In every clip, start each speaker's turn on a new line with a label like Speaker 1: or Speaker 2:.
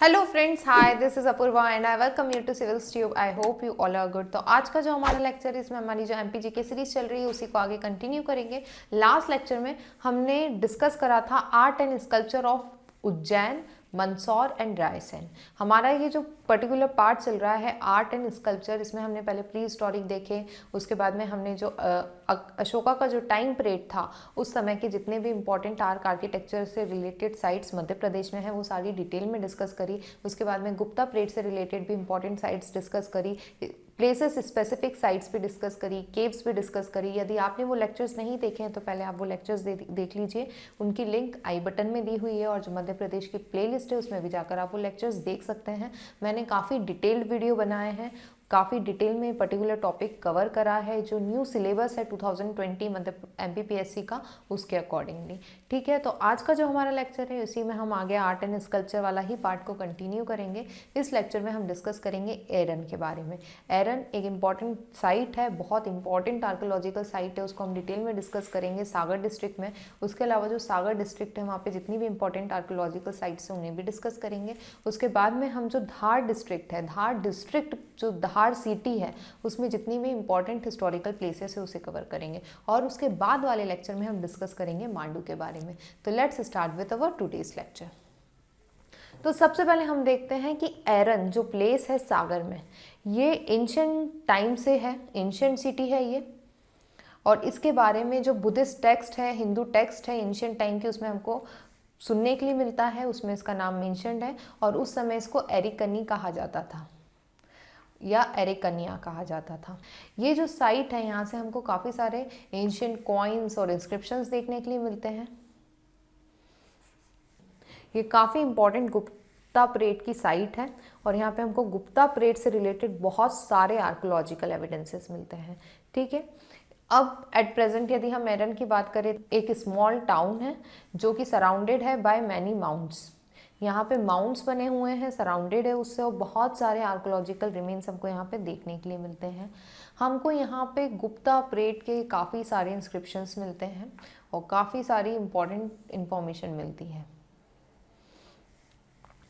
Speaker 1: Hello friends, hi, this is Apoorva and I welcome you to Civils Tube. I hope you all are good. तो आज का जो हमारा lecture है, इसमें हमारी जो एमपीजी की सीरीज चल रही है उसी को आगे कंटिन्यू करेंगे। लास्ट लेक्चर में हमने डिस्कस करा था art and sculpture of Ujjain, Mandsaur and Raisen. हमारा ये जो पर्टिकुलर पार्ट चल रहा है आर्ट एंड स्कल्पचर, इसमें हमने पहले प्री हिस्टोरिक देखे, उसके बाद में हमने जो अशोका का जो टाइम पीरियड था उस समय के जितने भी इंपॉर्टेंट आर्किटेक्चर से रिलेटेड साइट्स मध्य प्रदेश में है वो सारी डिटेल में डिस्कस करी। उसके बाद में गुप्ता पीरियड से रिलेटेड भी इंपॉर्टेंट साइट्स डिस्कस करी, प्लेसेस स्पेसिफिक साइट्स भी डिस्कस करी, केव्स भी डिस्कस करी। यदि आपने वो लेक्चर्स नहीं देखे हैं तो पहले आप वो लेक्चर्स देख लीजिए, उनकी लिंक आई बटन में दी हुई है और जो मध्य प्रदेश की प्लेलिस्ट है उसमें भी जाकर आप वो लेक्चर्स देख सकते हैं। मैंने काफ़ी डिटेल्ड वीडियो बनाए हैं, काफ़ी डिटेल में पर्टिकुलर टॉपिक कवर करा है। जो न्यू सिलेबस है 2020 मतलब एमपीपीएससी का, उसके अकॉर्डिंगली। ठीक है, तो आज का जो हमारा लेक्चर है उसी में हम आगे आर्ट एंड स्कल्पचर वाला ही पार्ट को कंटिन्यू करेंगे। इस लेक्चर में हम डिस्कस करेंगे एरन के बारे में। एरन एक इम्पॉर्टेंट साइट है, बहुत इंपॉर्टेंट आर्कोलॉजिकल साइट है, उसको हम डिटेल में डिस्कस करेंगे सागर डिस्ट्रिक्ट में। उसके अलावा जो सागर डिस्ट्रिक्ट है वहाँ पे जितनी भी इंपॉर्टेंट आर्कोलॉजिकल साइट्स हैं उन्हें भी डिस्कस करेंगे। उसके बाद में हम जो धार डिस्ट्रिक्ट है, धार डिस्ट्रिक्ट जो धार सिटी है उसमें जितनी भी इंपॉर्टेंट हिस्टोरिकल प्लेसेस है उसे कवर करेंगे। और उसके बाद वाले लेक्चर में हम डिस्कस करेंगे मांडू के बारे में। तो let's start with our today's lecture. तो सबसे पहले हम देखते हैं कि एरन जो प्लेस है सागर में, ये एंशिएंट टाइम से है, एंशिएंट सिटी है ये। और इसके बारे में जो बुद्धिस्ट टेक्स्ट है, हिंदू टेक्स्ट है एंशिएंट टाइम के, उसमें हमको सुनने के लिए मिलता है, उसमें इसका नाम मेंशन्ड है। और उस समय इसको एरिकनी कहा जाता था या एरिकनिया कहा जाता था। ये जो साइट है यहाँ से हमको काफ़ी सारे एंशिएंट कॉइन्स और इंस्क्रिप्शंस देखने के लिए मिलते हैं। ये काफ़ी इंपॉर्टेंट गुप्ता पीरियड की साइट है और यहाँ पे हमको गुप्ता पीरियड से रिलेटेड बहुत सारे आर्कोलॉजिकल एविडेंसेस मिलते हैं। ठीक है, अब एट प्रेजेंट यदि हम एरन की बात करें, एक स्मॉल टाउन है जो कि सराउंडेड है बाय मैनी माउंट्स। यहाँ पे माउंट्स बने हुए हैं, सराउंडेड है उससे, और बहुत सारे आर्कोलॉजिकल रिमेन्स हमको यहाँ पे देखने के लिए मिलते हैं। हमको यहाँ पे गुप्ता पीरियड के काफ़ी सारे इंस्क्रिप्शंस मिलते हैं और काफ़ी सारी इंपॉर्टेंट इंफॉर्मेशन मिलती है।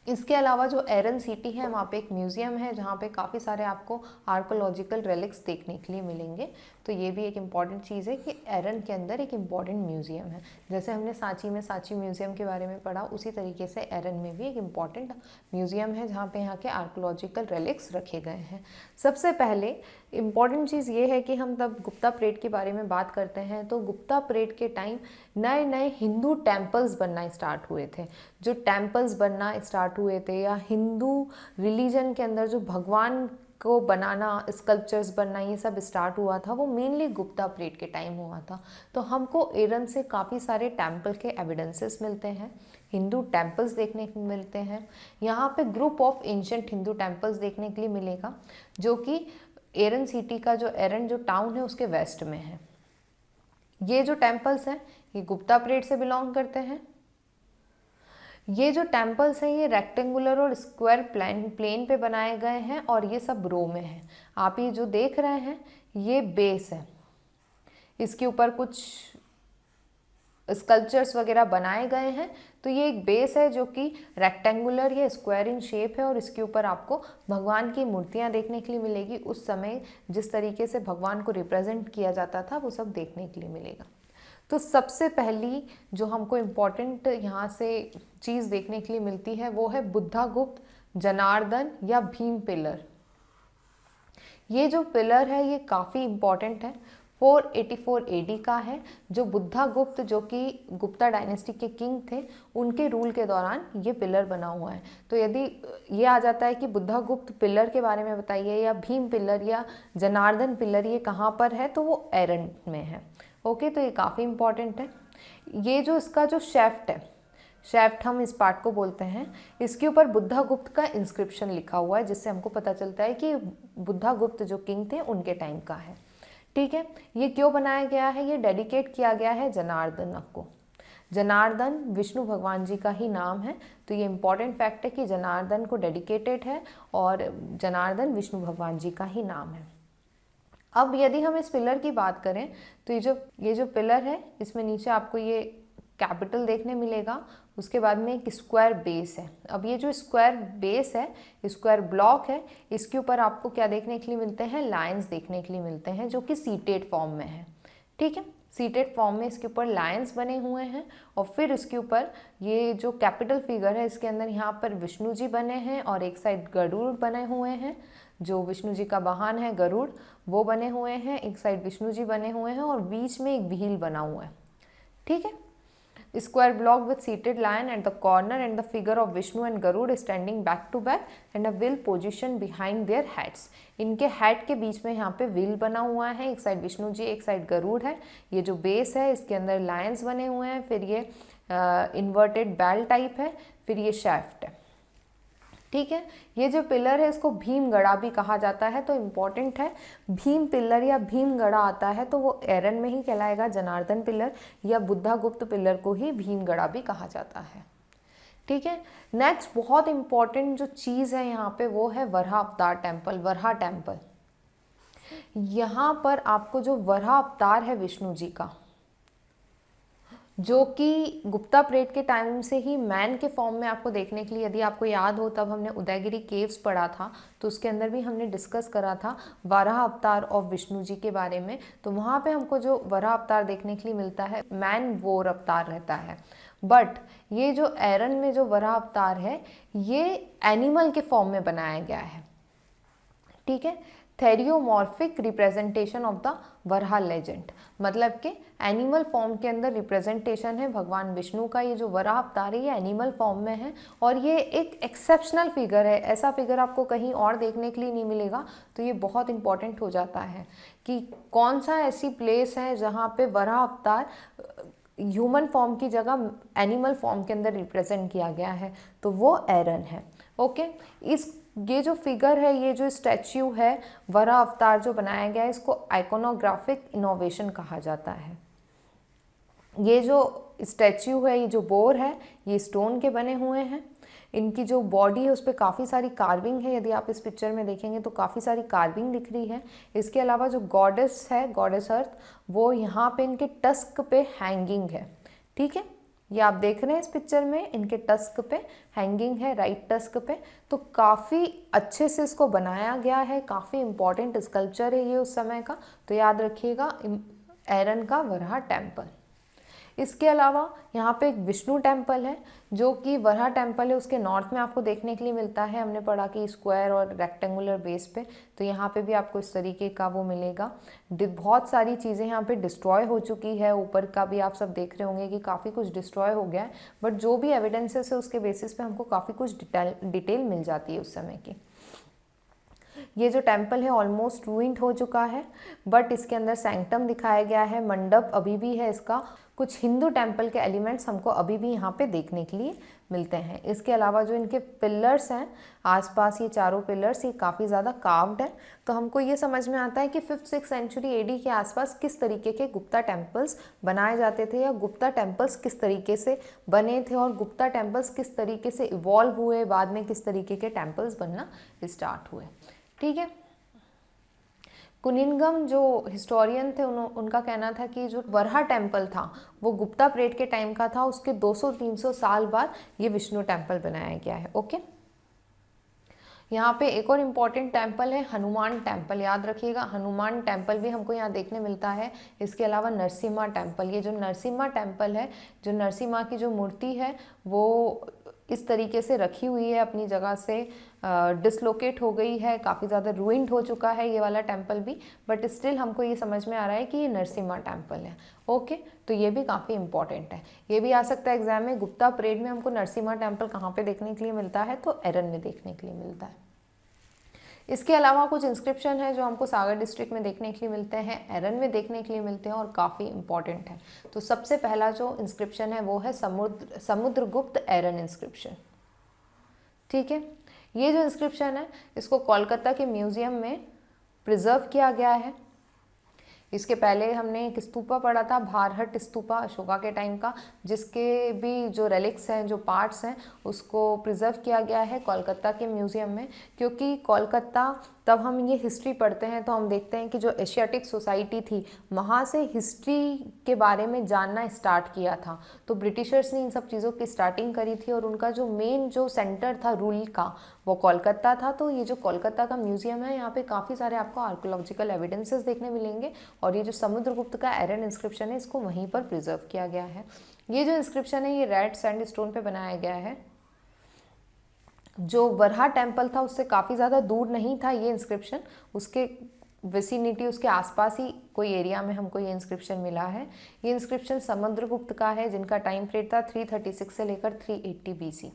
Speaker 1: इसके अलावा जो एरन सिटी है वहाँ पे एक म्यूज़ियम है जहाँ पे काफ़ी सारे आपको आर्कोलॉजिकल रेलिक्स देखने के लिए मिलेंगे। तो ये भी एक इम्पॉर्टेंट चीज़ है कि एरन के अंदर एक इम्पॉर्टेंट म्यूज़ियम है। जैसे हमने सांची में सांची म्यूज़ियम के बारे में पढ़ा, उसी तरीके से एरन में भी एक इम्पॉर्टेंट म्यूज़ियम है जहाँ पे यहाँ के आर्कोलॉजिकल रेलिक्स रखे गए हैं। सबसे पहले इम्पॉर्टेंट चीज़ ये है कि हम तब गुप्ता पीरियड के बारे में बात करते हैं तो गुप्ता पीरियड के टाइम नए नए हिंदू टेम्पल्स बनना स्टार्ट हुए थे। जो टेम्पल्स बनना स्टार्ट हुए थे या हिंदू रिलीजन के अंदर जो भगवान को बनाना, स्कल्पचर्स बनना, ये सब स्टार्ट हुआ था, वो मेनली गुप्ता पीरियड के टाइम हुआ था। तो हमको एरन से काफ़ी सारे टेम्पल के एविडेंसेस मिलते हैं, हिंदू टेम्पल्स देखने को मिलते हैं। यहाँ पे group of ancient Hindu temples देखने के लिए मिलेगा जो कि एरन सिटी का जो एरन जो टाउन है उसके वेस्ट में है। ये जो टेम्पल्स हैं ये गुप्ता पीरियड से बिलोंग करते हैं। ये जो टेम्पल्स हैं ये रेक्टेंगुलर और स्क्वायर प्लेन पे बनाए गए हैं और ये सब रो में है। आप ये जो देख रहे हैं ये बेस है, इसके ऊपर कुछ स्कल्पचर्स वगैरह बनाए गए हैं। तो ये एक बेस है जो कि रेक्टेंगुलर या स्क्वायर इन शेप है और इसके ऊपर आपको भगवान की मूर्तियाँ देखने के लिए मिलेगी। उस समय जिस तरीके से भगवान को रिप्रेजेंट किया जाता था वो सब देखने के लिए मिलेगा। तो सबसे पहली जो हमको इम्पॉर्टेंट यहाँ से चीज़ देखने के लिए मिलती है वो है बुद्धागुप्त जनार्दन या भीम पिलर। ये जो पिलर है ये काफ़ी इम्पॉर्टेंट है, 484 एडी का है। जो बुद्धागुप्त जो कि गुप्ता डायनेस्टी के किंग थे उनके रूल के दौरान ये पिलर बना हुआ है। तो यदि ये आ जाता है कि बुद्धागुप्त पिलर के बारे में बताइए या भीम पिलर या जनार्दन पिलर ये कहाँ पर है, तो वो एरन में है। ओके, तो ये काफ़ी इम्पॉर्टेंट है। ये जो इसका जो शेफ्ट है, शेफ्ट हम इस पार्ट को बोलते हैं, इसके ऊपर बुद्धागुप्त का इंस्क्रिप्शन लिखा हुआ है जिससे हमको पता चलता है कि बुद्धागुप्त जो किंग थे उनके टाइम का है। ठीक है, ये क्यों बनाया गया है, ये डेडिकेट किया गया है जनार्दन को। जनार्दन विष्णु भगवान जी का ही नाम है, तो ये इंपॉर्टेंट फैक्ट है कि जनार्दन को डेडिकेटेड है और जनार्दन विष्णु भगवान जी का ही नाम है। अब यदि हम इस पिलर की बात करें तो ये जो पिलर है इसमें नीचे आपको ये कैपिटल देखने मिलेगा उसके बाद में एक स्क्वायर बेस है। अब ये जो स्क्वायर बेस है, स्क्वायर ब्लॉक है, इसके ऊपर आपको क्या देखने के लिए मिलते हैं, लाइंस देखने के लिए मिलते हैं जो कि सीटेड फॉर्म में है। ठीक है, सीटेड फॉर्म में इसके ऊपर लाइंस बने हुए हैं और फिर इसके ऊपर ये जो कैपिटल फिगर है इसके अंदर यहाँ पर विष्णु जी बने हैं और एक साइड गरुड़ बने हुए हैं, जो विष्णु जी का वाहन है गरुड़ वो बने हुए हैं, एक साइड विष्णु जी बने हुए हैं और बीच में एक व्हील बना हुआ है। ठीक है, square block with seated lion at the corner and the figure of Vishnu and Garud standing back to back and a wheel position behind their heads। इनके हेड के बीच में यहाँ पे व्हील बना हुआ है, एक साइड विष्णु जी एक साइड गरुड़ है। ये जो बेस है इसके अंदर लायंस बने हुए हैं, फिर ये इन्वर्टेड बेल टाइप है, फिर ये शैफ्ट है। ठीक है, ये जो पिलर है इसको भीमगढ़ा भी कहा जाता है, तो इम्पॉर्टेंट है। भीम पिलर या भीमगढ़ा आता है तो वो एरन में ही कहलाएगा, जनार्दन पिलर या बुद्धागुप्त पिलर को ही भीमगढ़ा भी कहा जाता है। ठीक है, नेक्स्ट बहुत इंपॉर्टेंट जो चीज़ है यहाँ पे वो है वराह अवतार टेम्पल, वराह टेम्पल। यहाँ पर आपको जो वराह अवतार है विष्णु जी का, जो कि गुप्ता पीरियड के टाइम से ही मैन के फॉर्म में आपको देखने के लिए, यदि आपको याद हो तब हमने उदयगिरी केव्स पढ़ा था तो उसके अंदर भी हमने डिस्कस करा था वराह अवतार ऑफ विष्णु जी के बारे में। तो वहाँ पे हमको जो वराह अवतार देखने के लिए मिलता है मैन वोर अवतार रहता है, बट ये जो एरन में जो वराह अवतार है ये एनिमल के फॉर्म में बनाया गया है। ठीक है, theriomorphic representation of the Varaha legend, मतलब कि एनिमल फॉर्म के अंदर रिप्रेजेंटेशन है भगवान विष्णु का। ये जो वराह अवतार है ये एनिमल फॉर्म में है और ये एक एक्सेप्शनल फिगर है, ऐसा फिगर आपको कहीं और देखने के लिए नहीं मिलेगा। तो ये बहुत इंपॉर्टेंट हो जाता है कि कौन सा ऐसी प्लेस है जहाँ पे वराह अवतार ह्यूमन फॉर्म की जगह एनिमल फॉर्म के अंदर रिप्रेजेंट किया गया है, तो वो एरन है। ओके, ये जो फिगर है, ये जो स्टैच्यू है वराह अवतार जो बनाया गया है, इसको आइकोनोग्राफिक इनोवेशन कहा जाता है। ये जो स्टैच्यू है, ये जो बोर है, ये स्टोन के बने हुए हैं। इनकी जो बॉडी है उस पर काफ़ी सारी कार्विंग है, यदि आप इस पिक्चर में देखेंगे तो काफ़ी सारी कार्विंग दिख रही है। इसके अलावा जो गॉडेस है, गॉडेस अर्थ, वो यहाँ पे इनके टस्क पे हैंगिंग है। ठीक है, ये आप देख रहे हैं इस पिक्चर में, इनके टस्क पे हैंगिंग है, राइट टस्क पे। तो काफ़ी अच्छे से इसको बनाया गया है, काफ़ी इंपॉर्टेंट स्कल्पचर है ये उस समय का, तो याद रखिएगा एरन का वराह टेम्पल। इसके अलावा यहाँ पे एक विष्णु टेम्पल है जो कि वराह टेम्पल है, उसके नॉर्थ में आपको देखने के लिए मिलता है। हमने पढ़ा कि स्क्वायर और रेक्टेंगुलर बेस पे, तो यहाँ पे भी आपको इस तरीके का वो मिलेगा। बहुत सारी चीज़ें यहाँ पे डिस्ट्रॉय हो चुकी है, ऊपर का भी आप सब देख रहे होंगे कि काफ़ी कुछ डिस्ट्रॉय हो गया है, बट जो भी एविडेंसेस है उसके बेसिस पे हमको काफ़ी कुछ डिटेल मिल जाती है उस समय की। ये जो टेम्पल है ऑलमोस्ट रूइंड हो चुका है, बट इसके अंदर सैंक्टम दिखाया गया है, मंडप अभी भी है इसका। कुछ हिंदू टेम्पल के एलिमेंट्स हमको अभी भी यहाँ पे देखने के लिए मिलते हैं। इसके अलावा जो इनके पिलर्स हैं आसपास, ये चारों पिलर्स ये काफ़ी ज़्यादा कार्व्ड है, तो हमको ये समझ में आता है कि 5th-6th सेंचुरी एडी के आसपास किस तरीके के गुप्ता टेम्पल्स बनाए जाते थे, या गुप्ता टेम्पल्स किस तरीके से बने थे, और गुप्ता टेम्पल्स किस तरीके से इवॉल्व हुए, बाद में किस तरीके के टेम्पल्स बनना स्टार्ट हुए। ठीक है, कुनिनगम जो हिस्टोरियन थे उनका कहना था कि जो वराह टेम्पल था वो गुप्ता पीरियड के टाइम का था, उसके 200-300 साल बाद ये विष्णु टेम्पल बनाया गया है। ओके, यहाँ पे एक और इम्पॉर्टेंट टेम्पल है हनुमान टेम्पल, याद रखिएगा हनुमान टेम्पल भी हमको यहाँ देखने मिलता है। इसके अलावा नरसिम्हा टेम्पल, ये जो नरसिम्हा टेम्पल है, जो नरसिम्हा की जो मूर्ति है वो इस तरीके से रखी हुई है, अपनी जगह से डिसलोकेट हो गई है, काफ़ी ज़्यादा रूइंड हो चुका है ये वाला टेम्पल भी, बट स्टिल हमको ये समझ में आ रहा है कि ये नरसिम्हा टेम्पल है। ओके, तो ये भी काफ़ी इंपॉर्टेंट है, ये भी आ सकता है एग्जाम में। गुप्ता पीरियड में हमको नरसिम्हा टेम्पल कहाँ पे देखने के लिए मिलता है, तो एरन में देखने के लिए मिलता है। इसके अलावा कुछ इंस्क्रिप्शन है जो हमको सागर डिस्ट्रिक्ट में देखने के लिए मिलते हैं, एरन में देखने के लिए मिलते हैं और काफ़ी इंपॉर्टेंट है। तो सबसे पहला जो इंस्क्रिप्शन है वो है समुद्रगुप्त एरन इंस्क्रिप्शन। ठीक है, ये जो इंस्क्रिप्शन है इसको कोलकाता के म्यूजियम में प्रिजर्व किया गया है। इसके पहले हमने एक स्तूपा पढ़ा था, भारहट स्तूपा, अशोका के टाइम का, जिसके भी जो रेलिक्स हैं, जो पार्ट्स हैं, उसको प्रिजर्व किया गया है कोलकाता के म्यूज़ियम में। क्योंकि कोलकाता, तब हम ये हिस्ट्री पढ़ते हैं तो हम देखते हैं कि जो एशियाटिक सोसाइटी थी, वहाँ से हिस्ट्री के बारे में जानना स्टार्ट किया था। तो ब्रिटिशर्स ने इन सब चीज़ों की स्टार्टिंग करी थी और उनका जो मेन जो सेंटर था रूल का, वो कोलकाता था। तो ये जो कोलकाता का म्यूज़ियम है, यहाँ पे काफ़ी सारे आपको आर्कोलॉजिकल एविडेंसेस देखने मिलेंगे। और ये जो समुद्रगुप्त का एरन इंस्क्रिप्शन है, इसको वहीं पर प्रिजर्व किया गया है। ये जो इंस्क्रिप्शन है, ये रेड सैंडस्टोन पे बनाया गया है। जो वरहा टेम्पल था उससे काफ़ी ज़्यादा दूर नहीं था ये इंस्क्रिप्शन, उसके विसिनिटी, उसके आसपास ही कोई एरिया में हमको ये इंस्क्रिप्शन मिला है। ये इंस्क्रिप्शन समुद्रगुप्त का है, जिनका टाइम पीरियड था 336 से लेकर 380 BC।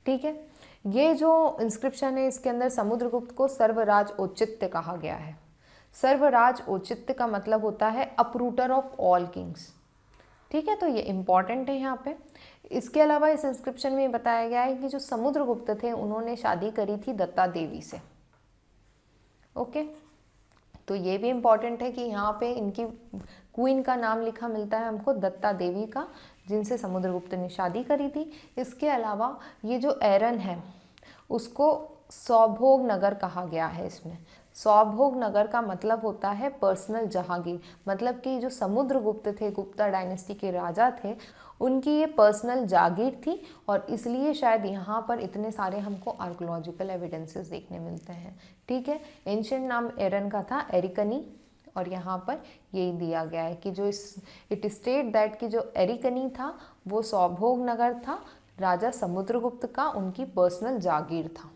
Speaker 1: ठीक है, ये जो इंस्क्रिप्शन है, इसके अंदर समुद्रगुप्त को सर्वराज औचित्य कहा गया है। सर्वराज औचित्य का मतलब होता है अपरूटर ऑफ ऑल किंग्स। ठीक है, तो ये इम्पॉर्टेंट है यहाँ पे। इसके अलावा इस इंस्क्रिप्शन में बताया गया है कि जो समुद्रगुप्त थे, उन्होंने शादी करी थी दत्ता देवी से। ओके, तो ये भी इम्पॉर्टेंट है कि यहाँ पे इनकी क्वीन का नाम लिखा मिलता है हमको, दत्ता देवी का, जिनसे समुद्रगुप्त ने शादी करी थी। इसके अलावा ये जो एरन है, उसको सौभोग नगर कहा गया है। इसमें सौभोग नगर का मतलब होता है पर्सनल जहांगीर, मतलब कि जो समुद्रगुप्त थे, गुप्ता डायनेस्टी के राजा थे, उनकी ये पर्सनल जागीर थी और इसलिए शायद यहाँ पर इतने सारे हमको आर्कोलॉजिकल एविडेंसेस देखने मिलते हैं। ठीक है, एंशिएंट नाम एरन का था एरिकनी, और यहाँ पर यही दिया गया है कि जो इट स्टेट दैट कि जो एरिकनी था वो सौभोग नगर था, राजा समुद्रगुप्त का उनकी पर्सनल जागीर था।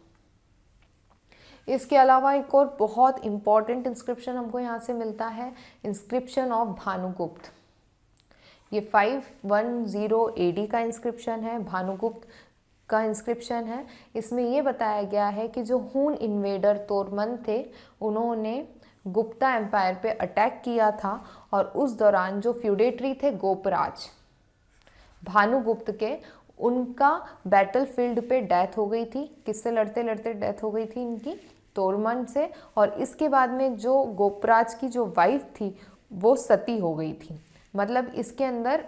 Speaker 1: इसके अलावा एक और बहुत इंपॉर्टेंट इंस्क्रिप्शन हमको यहाँ से मिलता है, इंस्क्रिप्शन ऑफ भानुगुप्त। ये 510 AD का इंस्क्रिप्शन है, भानुगुप्त का इंस्क्रिप्शन है। इसमें ये बताया गया है कि जो हून इन्वेडर तोरमन थे, उन्होंने गुप्ता एम्पायर पे अटैक किया था और उस दौरान जो फ्यूडेटरी थे गोपराज भानुगुप्त के, उनका बैटलफील्ड पे डेथ हो गई थी। किससे लड़ते लड़ते डेथ हो गई थी इनकी? तोरमन से। और इसके बाद में जो गोपराज की जो वाइफ थी वो सती हो गई थी। मतलब इसके अंदर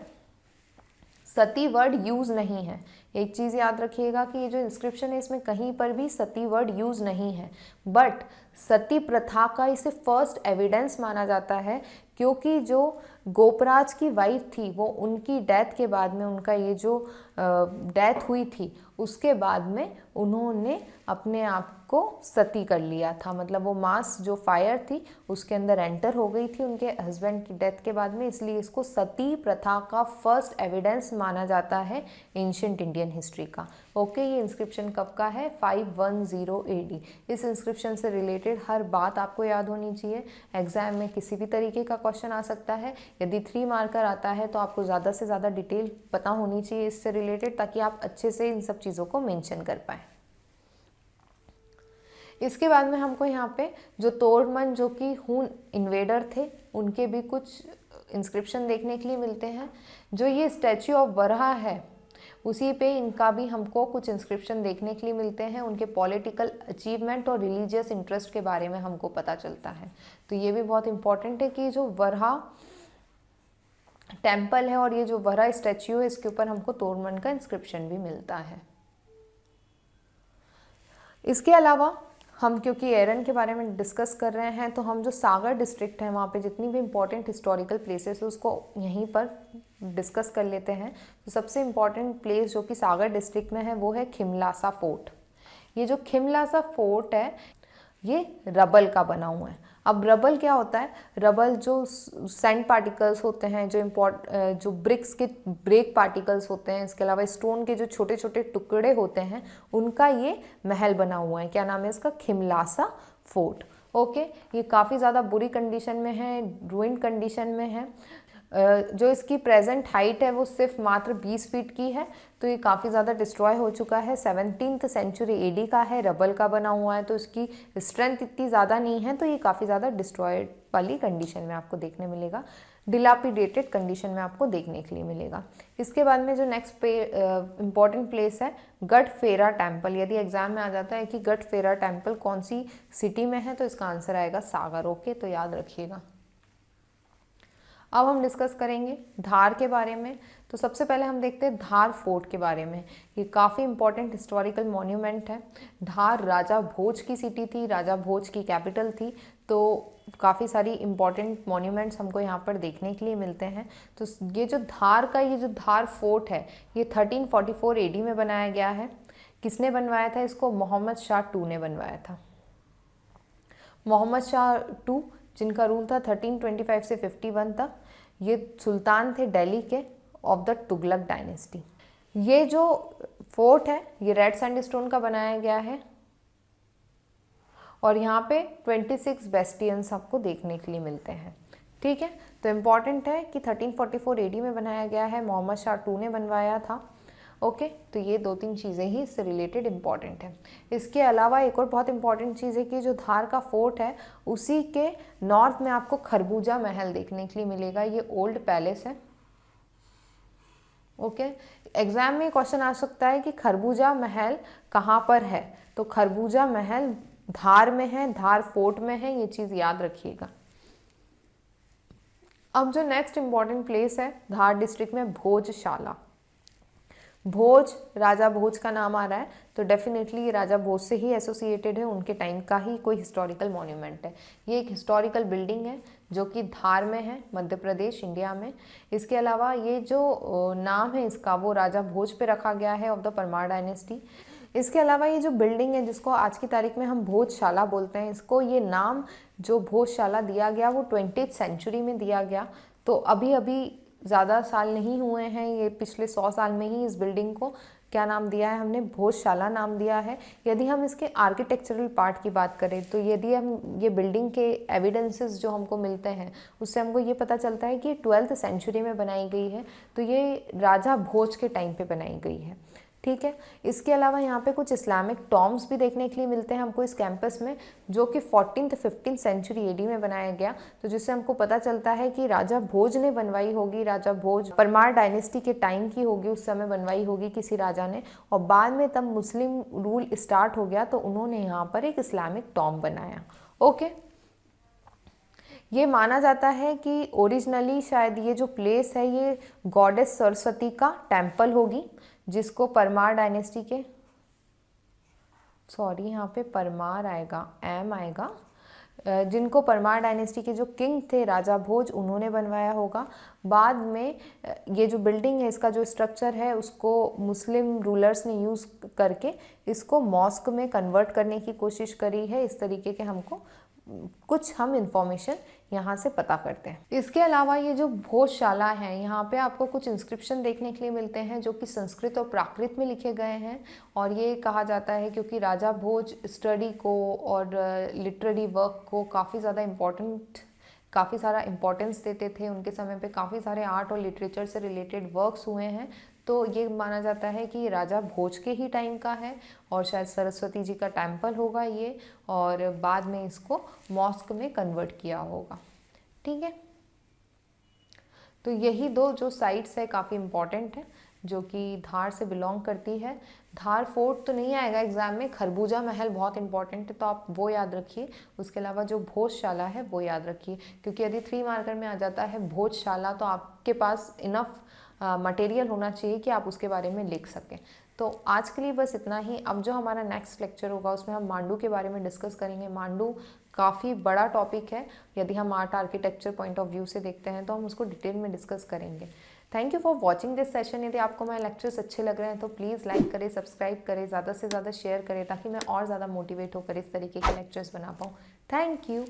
Speaker 1: सती वर्ड यूज़ नहीं है। एक चीज़ याद रखिएगा कि ये जो इंस्क्रिप्शन है, इसमें कहीं पर भी सती वर्ड यूज़ नहीं है, बट सती प्रथा का इसे फर्स्ट एविडेंस माना जाता है, क्योंकि जो गोपराज की वाइफ थी वो उनकी डेथ के बाद में, उनका ये जो डेथ हुई थी उसके बाद में उन्होंने अपने आप को सती कर लिया था। मतलब वो मास जो फायर थी उसके अंदर एंटर हो गई थी उनके हस्बैंड की डेथ के बाद में, इसलिए इसको सती प्रथा का फर्स्ट एविडेंस माना जाता है एंशिएंट इंडियन हिस्ट्री का। ओके, ये इंस्क्रिप्शन कब का है? 510 AD। इस इंस्क्रिप्शन से रिलेटेड हर बात आपको याद होनी चाहिए। एग्जाम में किसी भी तरीके का क्वेश्चन आ सकता है। यदि 3 मार्कर आता है तो आपको ज़्यादा से ज़्यादा डिटेल पता होनी चाहिए इससे रिलेटेड, ताकि आप अच्छे से इन सब चीज़ों को मेंशन कर पाएँ। इसके बाद में हमको यहाँ पे जो तोरमन, जो कि हून इन्वेडर थे, उनके भी कुछ इंस्क्रिप्शन देखने के लिए मिलते हैं। जो ये स्टैच्यू ऑफ वरहा है, उसी पे इनका भी हमको कुछ इंस्क्रिप्शन देखने के लिए मिलते हैं। उनके पॉलिटिकल अचीवमेंट और रिलीजियस इंटरेस्ट के बारे में हमको पता चलता है। तो ये भी बहुत इंपॉर्टेंट है कि जो वरहा टेम्पल है और ये जो वरहा स्टैच्यू है, इसके ऊपर हमको तोरमन का इंस्क्रिप्शन भी मिलता है। इसके अलावा हम क्योंकि एरन के बारे में डिस्कस कर रहे हैं, तो हम जो सागर डिस्ट्रिक्ट है वहाँ पे जितनी भी इम्पोर्टेंट हिस्टोरिकल प्लेसेस है उसको यहीं पर डिस्कस कर लेते हैं। तो सबसे इम्पॉर्टेंट प्लेस जो कि सागर डिस्ट्रिक्ट में है वो है खिमलासा फोर्ट। ये जो खिमलासा फोर्ट है ये रबल का बना हुआ है। अब रबल क्या होता है? रबल जो सैंड पार्टिकल्स होते हैं, जो ब्रिक्स के ब्रेक पार्टिकल्स होते हैं, इसके अलावा स्टोन के जो छोटे छोटे टुकड़े होते हैं, उनका ये महल बना हुआ है। क्या नाम है इसका? खिमलासा फोर्ट। ओके, ये काफ़ी ज़्यादा बुरी कंडीशन में है, रूइंड कंडीशन में है। जो इसकी प्रेजेंट हाइट है वो सिर्फ मात्र 20 फीट की है, तो ये काफ़ी ज़्यादा डिस्ट्रॉय हो चुका है। 17th सेंचुरी AD का है, रबल का बना हुआ है, तो इसकी स्ट्रेंथ इतनी ज़्यादा नहीं है, तो ये काफ़ी ज़्यादा डिस्ट्रॉयड वाली कंडीशन में आपको देखने मिलेगा, डिलापिडेटेड कंडीशन में आपको देखने के लिए मिलेगा। इसके बाद में जो नेक्स्ट इम्पॉर्टेंट प्लेस है गढ़फेरा टेम्पल। यदि एग्जाम में आ जाता है कि गढ़फेरा टेम्पल कौन सी सिटी में है, तो इसका आंसर आएगा सागर। ओके, तो याद रखिएगा। अब हम डिस्कस करेंगे धार के बारे में। तो सबसे पहले हम देखते हैं धार फोर्ट के बारे में। ये काफ़ी इंपॉर्टेंट हिस्टोरिकल मॉन्यूमेंट है। धार राजा भोज की सिटी थी, राजा भोज की कैपिटल थी, तो काफ़ी सारी इंपॉर्टेंट मॉन्यूमेंट्स हमको यहाँ पर देखने के लिए मिलते हैं। तो ये जो धार फोर्ट है ये 1344 AD में बनाया गया है। किसने बनवाया था इसको? मोहम्मद शाह टू ने बनवाया था। मोहम्मद शाह टू जिनका रूल था 1325 से 51 तक, ये सुल्तान थे दिल्ली के ऑफ द तुगलक डायनेस्टी। ये जो फोर्ट है ये रेड सैंडस्टोन का बनाया गया है और यहाँ पे 26 बेस्टियंस आपको देखने के लिए मिलते हैं। ठीक है, तो इम्पॉर्टेंट है कि 1344 AD में बनाया गया है, मोहम्मद शाह टू ने बनवाया था। ओके, तो ये 2-3 चीज़ें ही इससे रिलेटेड इम्पॉर्टेंट है। इसके अलावा एक और बहुत इंपॉर्टेंट चीज़ है कि जो धार का फोर्ट है उसी के नॉर्थ में आपको खरबूजा महल देखने के लिए मिलेगा। ये ओल्ड पैलेस है। ओके, एग्जाम में क्वेश्चन आ सकता है कि खरबूजा महल कहाँ पर है? तो खरबूजा महल धार में है, धार फोर्ट में है, ये चीज़ याद रखिएगा। अब जो नेक्स्ट इम्पॉर्टेंट प्लेस है धार डिस्ट्रिक्ट में, भोजशाला। भोज, राजा भोज का नाम आ रहा है तो डेफिनेटली ये राजा भोज से ही एसोसिएटेड है, उनके टाइम का ही कोई हिस्टोरिकल मॉन्यूमेंट है। ये एक हिस्टोरिकल बिल्डिंग है जो कि धार में है, मध्य प्रदेश, इंडिया में। इसके अलावा ये जो नाम है इसका वो राजा भोज पे रखा गया है ऑफ द परमार डायनेस्टी। इसके अलावा ये जो बिल्डिंग है जिसको आज की तारीख में हम भोजशाला बोलते हैं, इसको ये नाम जो भोजशाला दिया गया वो 20th सेंचुरी में दिया गया। तो अभी ज़्यादा साल नहीं हुए हैं, ये पिछले 100 साल में ही इस बिल्डिंग को क्या नाम दिया है हमने? भोजशाला नाम दिया है। यदि हम इसके आर्किटेक्चरल पार्ट की बात करें तो यदि हम ये बिल्डिंग के एविडेंसेस जो हमको मिलते हैं उससे हमको ये पता चलता है कि 12th सेंचुरी में बनाई गई है, तो ये राजा भोज के टाइम पे बनाई गई है। ठीक है, इसके अलावा यहाँ पे कुछ इस्लामिक टॉम्ब्स भी देखने के लिए मिलते हैं हमको इस कैंपस में, जो कि 14th 15th सेंचुरी AD में बनाया गया। तो जिससे हमको पता चलता है कि राजा भोज ने बनवाई होगी, राजा भोज परमार डायनेस्टी के टाइम की होगी, उस समय बनवाई होगी किसी राजा ने, और बाद में तब मुस्लिम रूल स्टार्ट हो गया तो उन्होंने यहाँ पर एक इस्लामिक टॉम्ब बनाया। ओके, ये माना जाता है कि ओरिजिनली शायद ये जो प्लेस है ये गॉडेस सरस्वती का टेम्पल होगी, जिसको परमार डायनेस्टी के, सॉरी यहाँ पे परमार आएगा, एम आएगा, जिनको परमार डायनेस्टी के जो किंग थे राजा भोज उन्होंने बनवाया होगा। बाद में ये जो बिल्डिंग है इसका जो स्ट्रक्चर है उसको मुस्लिम रूलर्स ने यूज़ करके इसको मॉस्क में कन्वर्ट करने की कोशिश करी है। इस तरीके के हमको कुछ हम इंफॉर्मेशन यहाँ से पता करते हैं। इसके अलावा ये जो भोजशाला है यहाँ पे आपको कुछ इंस्क्रिप्शन देखने के लिए मिलते हैं जो कि संस्कृत और प्राकृत में लिखे गए हैं, और ये कहा जाता है क्योंकि राजा भोज स्टडी को और लिटरेरी वर्क को काफ़ी सारा इम्पोर्टेंस देते थे। उनके समय पे काफ़ी सारे आर्ट और लिटरेचर से रिलेटेड वर्क्स हुए हैं, तो ये माना जाता है कि राजा भोज के ही टाइम का है और शायद सरस्वती जी का टेम्पल होगा ये, और बाद में इसको मॉस्क में कन्वर्ट किया होगा। ठीक है, तो यही दो जो साइट्स है काफ़ी इम्पॉर्टेंट है जो कि धार से बिलोंग करती है। धार फोर्ट तो नहीं आएगा एग्जाम में, खरबूजा महल बहुत इंपॉर्टेंट है तो आप वो याद रखिए। उसके अलावा जो भोजशाला है वो याद रखिए, क्योंकि यदि 3 मार्कर में आ जाता है भोजशाला तो आपके पास इनफ मटेरियल होना चाहिए कि आप उसके बारे में लिख सकें। तो आज के लिए बस इतना ही। अब जो हमारा नेक्स्ट लेक्चर होगा उसमें हम मांडू के बारे में डिस्कस करेंगे। मांडू काफ़ी बड़ा टॉपिक है, यदि हम art architecture point of view से देखते हैं तो हम उसको डिटेल में डिस्कस करेंगे। Thank you for watching this session. यदि आपको मेरे लेक्चर्स अच्छे लग रहे हैं तो प्लीज़ लाइक करें, सब्सक्राइब करें, ज़्यादा से ज़्यादा शेयर करें ताकि मैं और ज़्यादा मोटिवेट होकर इस तरीके के लेक्चर्स बना पाऊँ। Thank you.